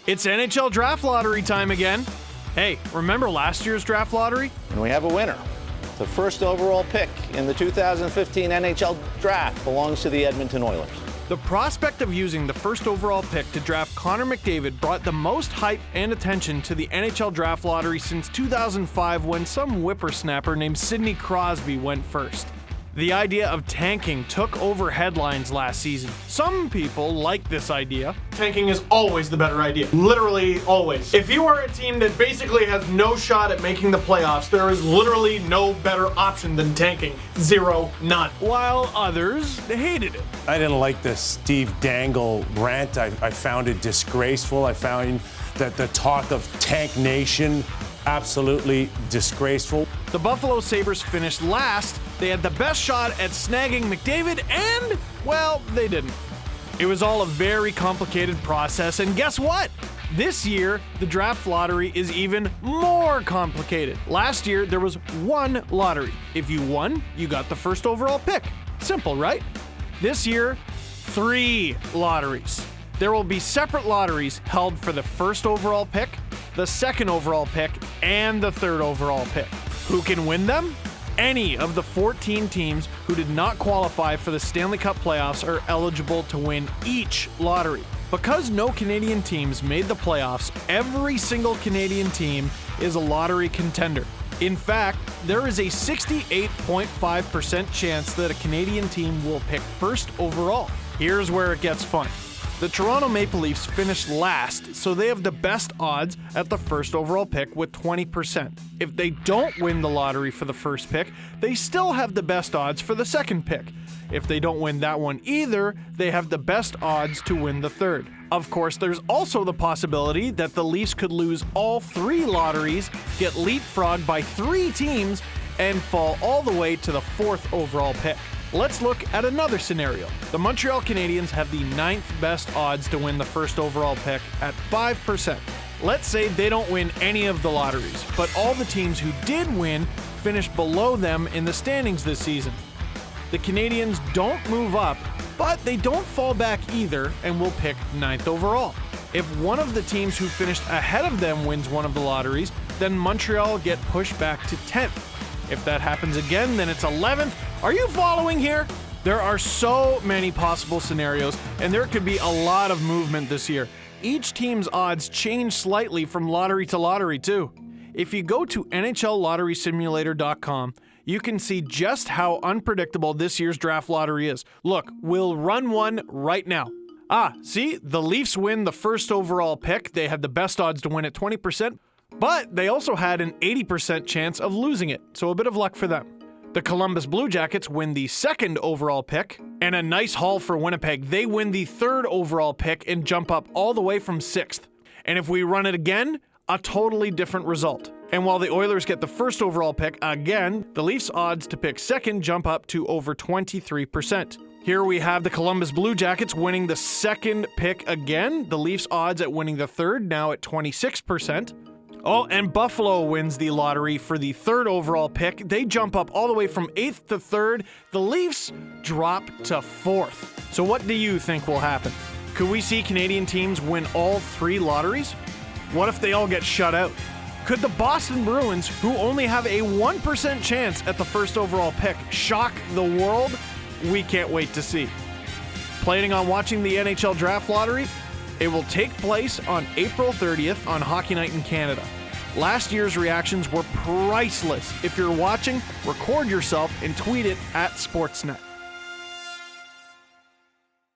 It's NHL Draft Lottery time again. Hey, remember last year's Draft Lottery? And we have a winner. The first overall pick in the 2015 NHL Draft belongs to the Edmonton Oilers. The prospect of using the first overall pick to draft Connor McDavid brought the most hype and attention to the NHL Draft Lottery since 2005 when some whippersnapper named Sidney Crosby went first. The idea of tanking took over headlines last season. Some people like this idea. Tanking is always the better idea. Literally always. If you are a team that basically has no shot at making the playoffs, there is literally no better option than tanking. Zero, none. While others hated it. I didn't like the Steve Dangle rant. I found it disgraceful. I found that the talk of Tank Nation absolutely disgraceful. The Buffalo Sabres finished last. They had the best shot at snagging McDavid and, well, they didn't. It was all a very complicated process, and guess what? This year, the draft lottery is even more complicated. Last year, there was one lottery. If you won, you got the first overall pick. Simple, right? This year, 3 lotteries. There will be separate lotteries held for the first overall pick, the second overall pick, and the third overall pick. Who can win them? Any of the 14 teams who did not qualify for the Stanley Cup playoffs are eligible to win each lottery. Because no Canadian teams made the playoffs, every single Canadian team is a lottery contender. In fact, there is a 68.5% chance that a Canadian team will pick first overall. Here's where it gets fun. The Toronto Maple Leafs finished last, so they have the best odds at the first overall pick with 20%. If they don't win the lottery for the first pick, they still have the best odds for the second pick. If they don't win that one either, they have the best odds to win the third. Of course, there's also the possibility that the Leafs could lose all 3 lotteries, get leapfrogged by 3 teams, and fall all the way to the 4th overall pick. Let's look at another scenario. The Montreal Canadiens have the 9th best odds to win the first overall pick at 5%. Let's say they don't win any of the lotteries, but all the teams who did win finished below them in the standings this season. The Canadiens don't move up, but they don't fall back either and will pick 9th overall. If one of the teams who finished ahead of them wins one of the lotteries, then Montreal get pushed back to 10th. If that happens again, then it's 11th. Are you following here? There are so many possible scenarios, and there could be a lot of movement this year. Each team's odds change slightly from lottery to lottery, too. If you go to NHLLotterySimulator.com, you can see just how unpredictable this year's draft lottery is. Look, we'll run one right now. See? The Leafs win the first overall pick. They had the best odds to win at 20%, but they also had an 80% chance of losing it, so a bit of luck for them. The Columbus Blue Jackets win the second overall pick, and a nice haul for Winnipeg. They win the third overall pick and jump up all the way from 6th. And if we run it again, a totally different result. And while the Oilers get the first overall pick again, the Leafs' odds to pick second jump up to over 23%. Here we have the Columbus Blue Jackets winning the second pick again. The Leafs' odds at winning the third now at 26%. Oh, and Buffalo wins the lottery for the third overall pick. They jump up all the way from 8th to 3rd. The Leafs drop to 4th. So what do you think will happen? Could we see Canadian teams win all 3 lotteries? What if they all get shut out? Could the Boston Bruins, who only have a 1% chance at the first overall pick, shock the world? We can't wait to see. Planning on watching the NHL Draft Lottery? It will take place on April 30th on Hockey Night in Canada. Last year's reactions were priceless. If you're watching, record yourself and tweet it at Sportsnet.